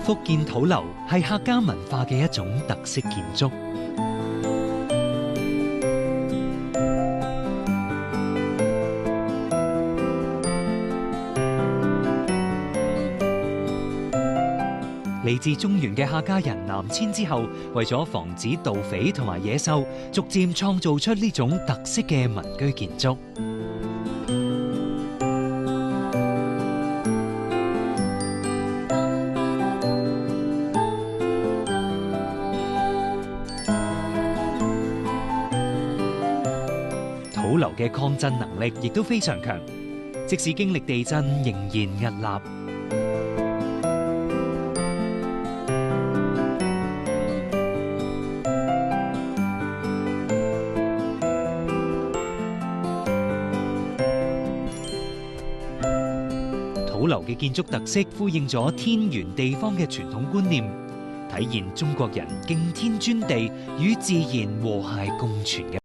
福建土樓係客家文化嘅一種特色建築。嚟自中原嘅客家人南遷之後，為咗防止盜匪同埋野獸，逐漸創造出呢種特色嘅民居建築。土樓嘅抗震能力亦都非常強，即使經歷地震，仍然屹立。土樓嘅建築特色呼應咗天圓地方嘅傳統觀念，體現中國人敬天尊地與自然和諧共存嘅。